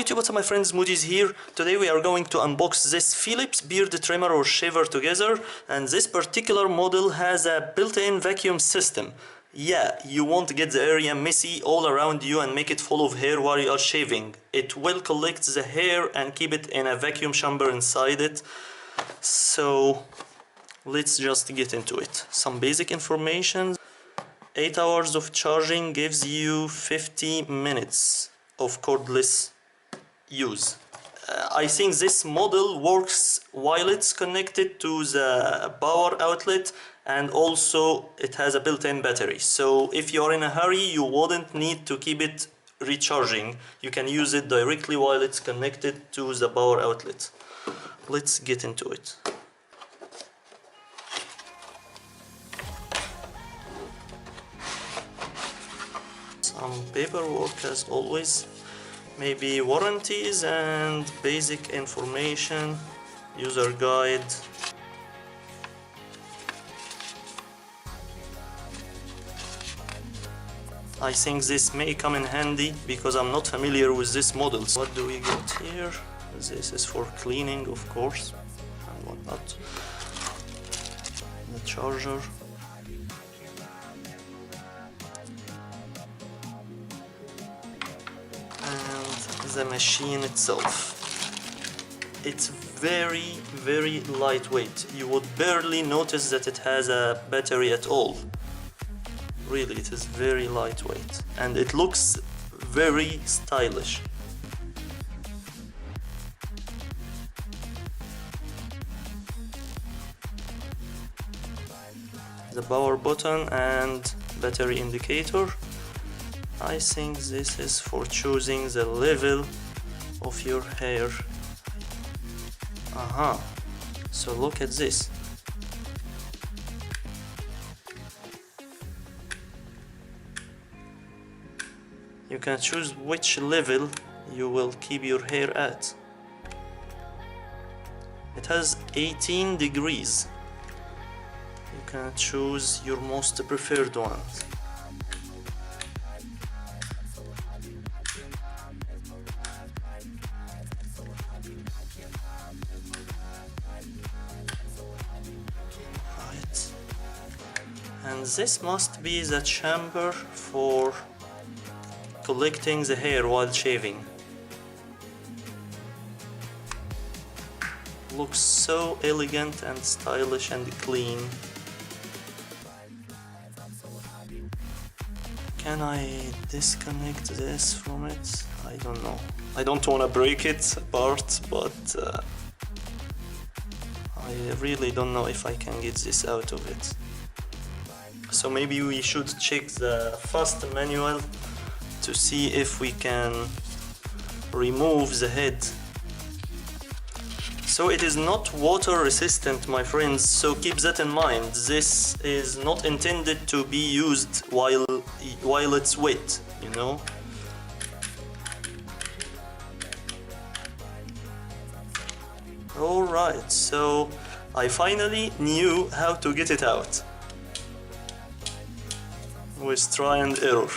YouTube, what's up my friends, Moody's here. Today we are going to unbox this Philips beard trimmer or shaver together, and this particular model has a built-in vacuum system. Yeah, you won't get the area messy all around you and make it full of hair while you are shaving. It will collect the hair and keep it in a vacuum chamber inside it. So let's just get into it. Some basic information. 8 hours of charging gives you 50 minutes of cordless use. I think this model works while it's connected to the power outlet, and also it has a built-in battery. So if you're in a hurry, you wouldn't need to keep it recharging. You can use it directly while it's connected to the power outlet. Let's get into it. Some paperwork as always, maybe warranties and basic information, user guide. I think this may come in handy because I'm not familiar with this model. So what do we got here? This is for cleaning, of course, and whatnot. The charger. The machine itself, it's very lightweight. You would barely notice that it has a battery at all. Really, it is very lightweight and it looks very stylish. The power button and battery indicator. I think this is for choosing the level of your hair. So look at this. You can choose which level you will keep your hair at. It has 18 degrees. You can choose your most preferred one. And this must be the chamber for collecting the hair while shaving. Looks so elegant and stylish and clean. Can I disconnect this from it? I don't know. I don't want to break it apart, but I really don't know if I can get this out of it. So maybe we should check the fast manual to see if we can remove the head. So it is not water resistant, my friends, so keep that in mind. This is not intended to be used while it's wet, you know. Alright, so I finally knew how to get it out. With try and error.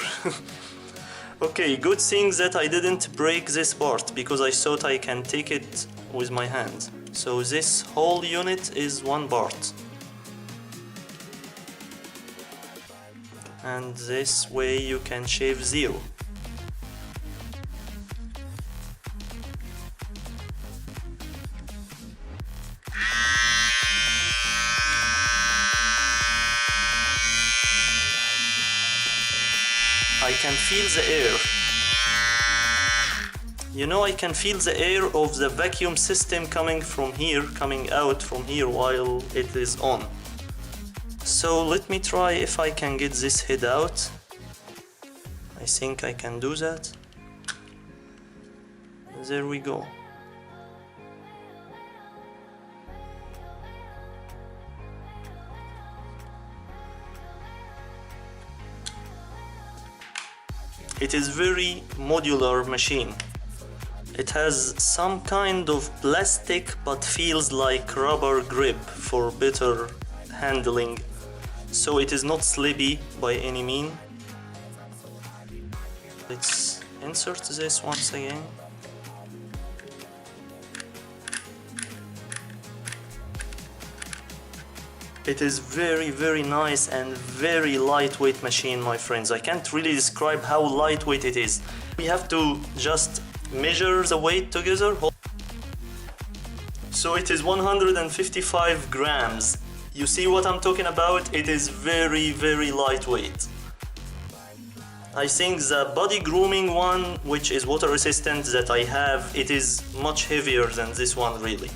Okay, good thing that I didn't break this part because I thought I can take it with my hand. So this whole unit is one part. And this way you can shave zero. I can feel the air. You know, I can feel the air of the vacuum system coming out from here while it is on. So let me try if I can get this head out. I think I can do that. There we go. It is very modular machine. It has some kind of plastic but feels like rubber grip for better handling. So it is not slippy by any mean. Let's insert this once again. It is very nice and very lightweight machine, my friends. I can't really describe how lightweight it is. We have to just measure the weight together. So it is 155 grams. You see what I'm talking about? It is very lightweight. I think the body grooming one, which is water resistant, that I have, it is much heavier than this one really.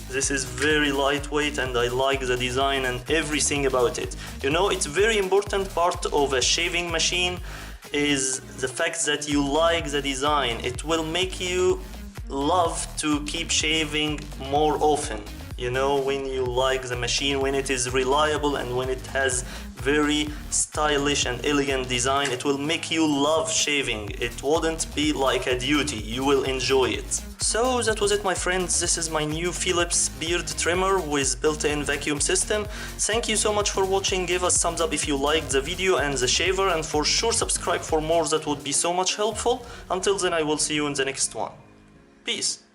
This is very lightweight and I like the design and everything about it. You know, it's very important part of a shaving machine is the fact that you like the design. It will make you love to keep shaving more often. You know, when you like the machine, when it is reliable and when it has very stylish and elegant design, it will make you love shaving. It wouldn't be like a duty, you will enjoy it. So that was it, my friends. This is my new Philips beard trimmer with built-in vacuum system. Thank you so much for watching. Give us thumbs up if you liked the video and the shaver, and for sure subscribe for more. That would be so much helpful. Until then, I will see you in the next one. Peace.